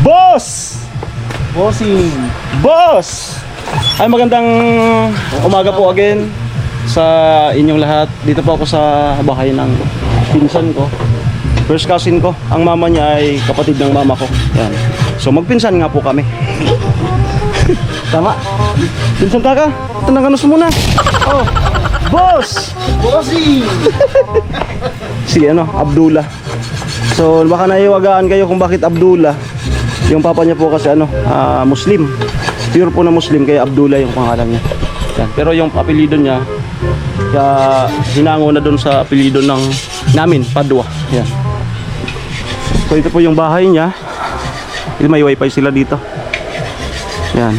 Boss! Bossing. Boss! Ay, magandang umaga po again sa inyong lahat. Dito po ako sa bahay ng pinsan ko. First cousin ko. Ang mama niya ay kapatid ng mama ko. Yan. So magpinsan nga po kami. Tama? Pinsan ka? Tanang mo muna. Oh, boss! Bossing. Si Abdullah. So baka naiwagaan kayo kung bakit Abdullah. Yung papa niya po kasi Muslim. Pure po na Muslim, kaya Abdullah yung pangalan niya. Yan. Pero yung apelyido niya, kaya hinango na doon sa apelyido namin, Padua. Yan. So ito po yung bahay niya. May wifi sila dito. Yan.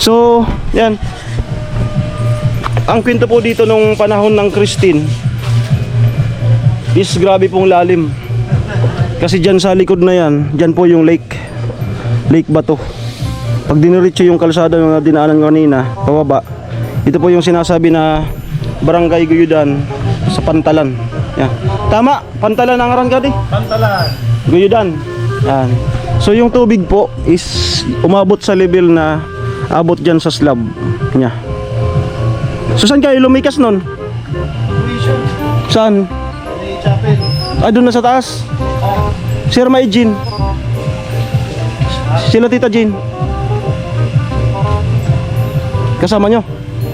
So, yan. Ang kwento po dito nung panahon ng Christine is grabe pong lalim. Kasi dyan sa likod na yan, dyan po yung Lake Bato. Pag diniretso yung kalsada yung dinaanan kanina, pababa, ito po yung sinasabi na Barangay Guyudan sa Pantalan. Yan. Tama, Pantalan ang arangkad eh. Pantalan. Guyudan. Yan. So yung tubig po is umabot sa level na abot dyan sa slab niya. So saan kayo lumikas nun? Tuition. Saan? May chapel. Ah, doon na sa taas. Sir May Jean. Sila Tita Jean. Kasama nyo?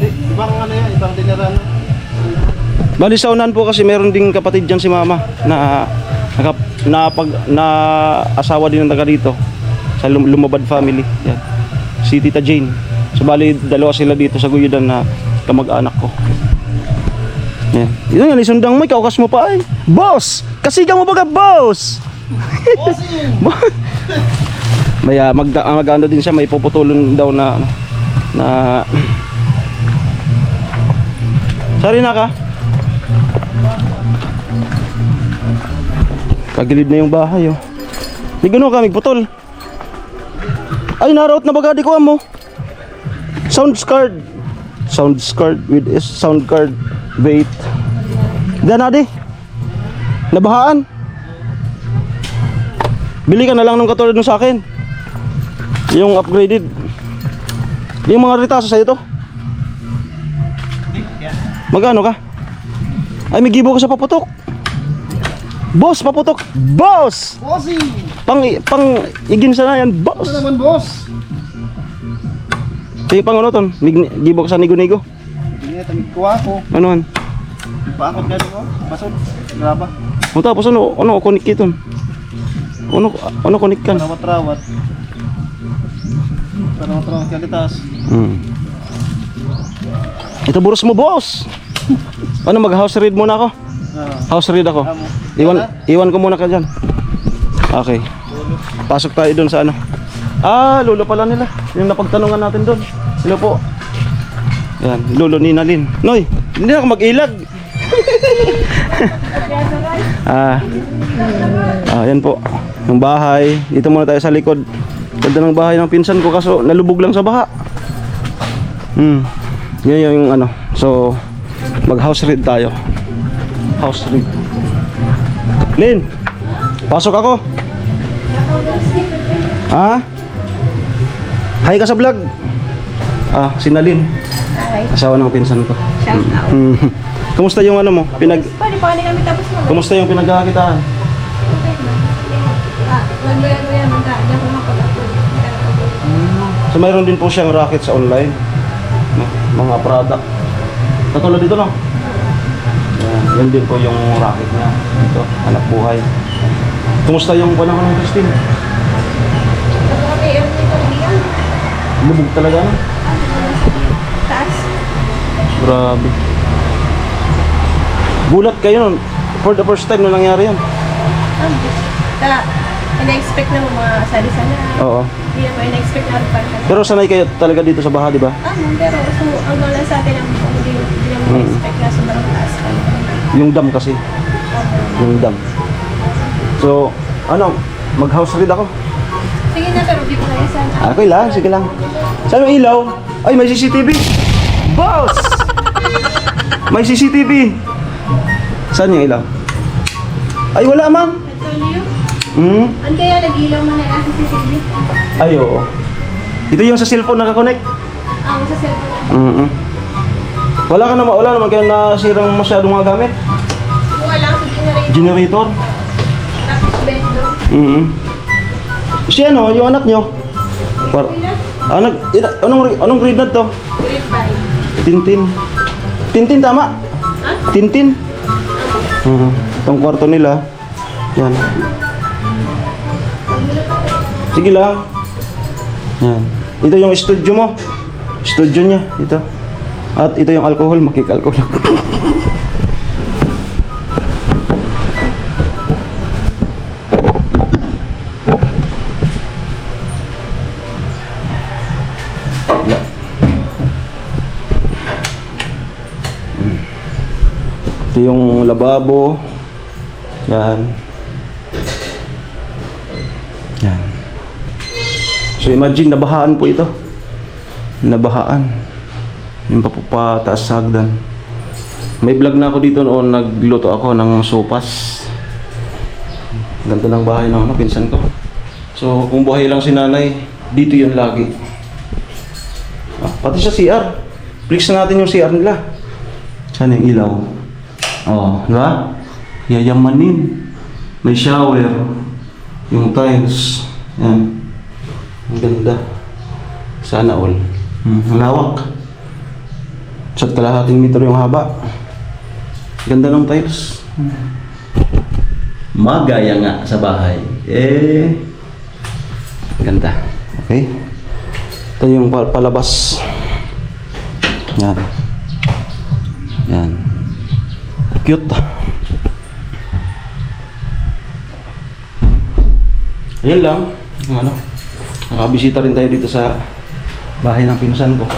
Ibang yan, ibang dinarano. Bali sa unahan po kasi meron ding kapatid dyan si mama na asawa din ng taga dito sa Lumabad family. Yan. Si Tita Jane. So bali dalawa sila dito sa Guyudan na kamag-anak ko. Yan. Ito nga, isundang mo, kaukas mo pa ay. Boss! Kasigaw mo ba ka, boss? Bossing. May mag-ano din siya, may puputulon daw na Sorry na ka. Kagilid na yung bahay oh. May gano'n ka, may putol. Ay, narout na bagadi ko mo. Sound card with sound card. Wait. Danadi. Nabahaan. Bili ka na lang ng katulad nung sa akin. Yung upgraded. Yung mga retaso sa'yo to. Magano ka? Ay, may gibo ka sa paputok. Boss, paputok. Boss! Bossing. Pang igin sa na yan, boss. Ano naman, boss? Yung pang ano ton? Gibo ka sa nigo-nigo. Hindi na, tamigkuha ko. Anoan? Paakot ka dito. Basod. Graba. O tapos ano kunik kiton? Ano kunik kan? Rawat-rawat. Rawat-rawat ka litas. Ito buros mo, boss. Ano, mag-house read muna ako? House read ako. Iwan ko muna ka dyan. Okay. Pasok tayo doon sa ano. Ah, lolo pala nila. Yung napagtanungan natin doon. Hello po. Yan, lolo ni Nalin. Noy, hindi na ako mag-ilag. Yan po. Yung bahay. Dito muna tayo sa likod. Ganda ng bahay ng pinsan ko kaso nalubog lang sa baha. Yan yung ano. So, mag-house read tayo. House read. Lin, pasok ako. Ha? Hi ka sa vlog. Si Nalin. Hi. Asawa ng pinsan ko. Shout out. Kumusta yung ano mo? Pwede pa kami tapos mo. Kumusta yung pinagkakakitaan? Magbayad-bayad mo ka. Diyan ko makapag-upload. So mayroon din po siyang racket sa online. Mga product. Katulad dito no? Yan din po yung racket niya. Ito, anak buhay. Kumusta yung panahon ng Christine? Lubog talaga no? Taas. Grabe. Gulat kayo nun. For the first time na nangyari yan. Ina-expect na mga sari-sana. Oo. Hindi na mo ina-expect na pagka. Pero sanay kayo talaga dito sa baha, di ba? Pero ang gawin sa atin hindi na mo expect na sobrang taas. Yung dam kasi. Yung dam. So, mag-house read ako. Sige na, pero di ko na isa. Okay lang, sige lang. Saan yung ilaw? Ay, may CCTV! Boss! May CCTV! Saan yung ilaw? Ay, wala man! Ito niyo? Hmm? Ang kaya nag-ilaw man na si CCTV? Ay, oo. Ito yung sa cellphone nakakonect. Sa cellphone. Mm. Wala naman kayo nasirang masyadong mga gamit. Wala sa generator. Generator. Tapos bendo. Si ano, yung anak nyo? Anong grade na to? Grade 5. Tintin. Tintin tama? Ha? Tintin. Itong kwarto nila. Yan. Sige lang. Yan. Ito yung studio mo. Studio niya. Ito. At ito yung alcohol. Makik-alcohol. Ito yung lababo. Yan. Yan. So imagine, nabahaan po ito. Nabahaan. Yung papataas sa hagdan. May vlog na ako dito noon, nagluto ako ng sopas. Ganda ng bahay ng pinsan ko. So kung buhay lang si nanay, dito yun lagi. Pati sa CR. Flex na natin yung CR nila. Saan yung ilaw? Oh, di ba? Yayamanin. May shower. Yung tiles. Yan. Ang ganda. Sana all. Ang lawak. Sa kalahating metro yung haba. Ganda ng tiles. Magaya nga sa bahay. Ganda. Okay. Ito yung palabas. Yan. Yan. Cute. Ayan lang. Ano? Nakabisita rin tayo dito sa bahay ng pinsan ko.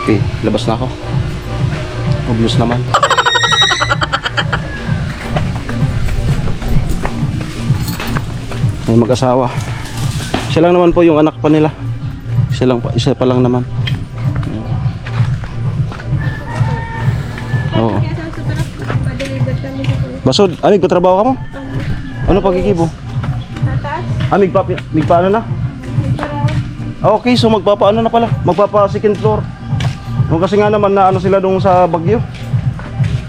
Okay, labas na ako. Obvious naman. May mag-asawa. Isa lang naman po yung anak pa nila. Isa pa lang naman. Oo. Kaya sa super pa-deliver kami sa kuya. Basod, amig patrabaho ka mo? Ano pagigibo? Sa taas. Amig paano na? Okay, so magpapaano na pala? Magpapa second floor. No, kasi nga naman na ano sila dong sa Baguio.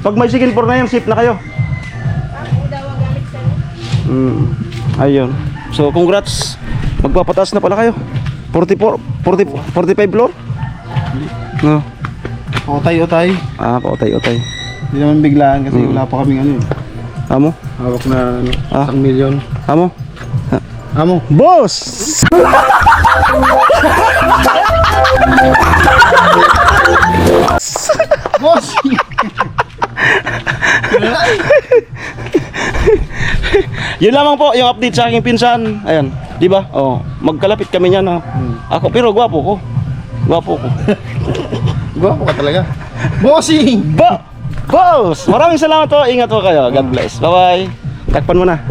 Pag may second floor na yan, safe na kayo. Daw ang gamit sa Ayun. So congrats. Magpapataas na pala kayo. 45 floor? No. Utay-utay. Pautay-utay. Hindi naman biglaan kasi wala pa kaming ano eh. Amo? Hawak na ano, Ah. 1 milyon. Amo? Amo. Boss! Boss! Yun lamang po yung update sa aking pinsan. Ayan, di ba? Oh, magkalapit kami niyan. Oh. Ako pero gwapo ko. Gwapo ko. Gwapo ka talaga. Bossing! Boss! Maraming salamat po. Ingat po kayo. God bless. Bye-bye. Takpan mo na.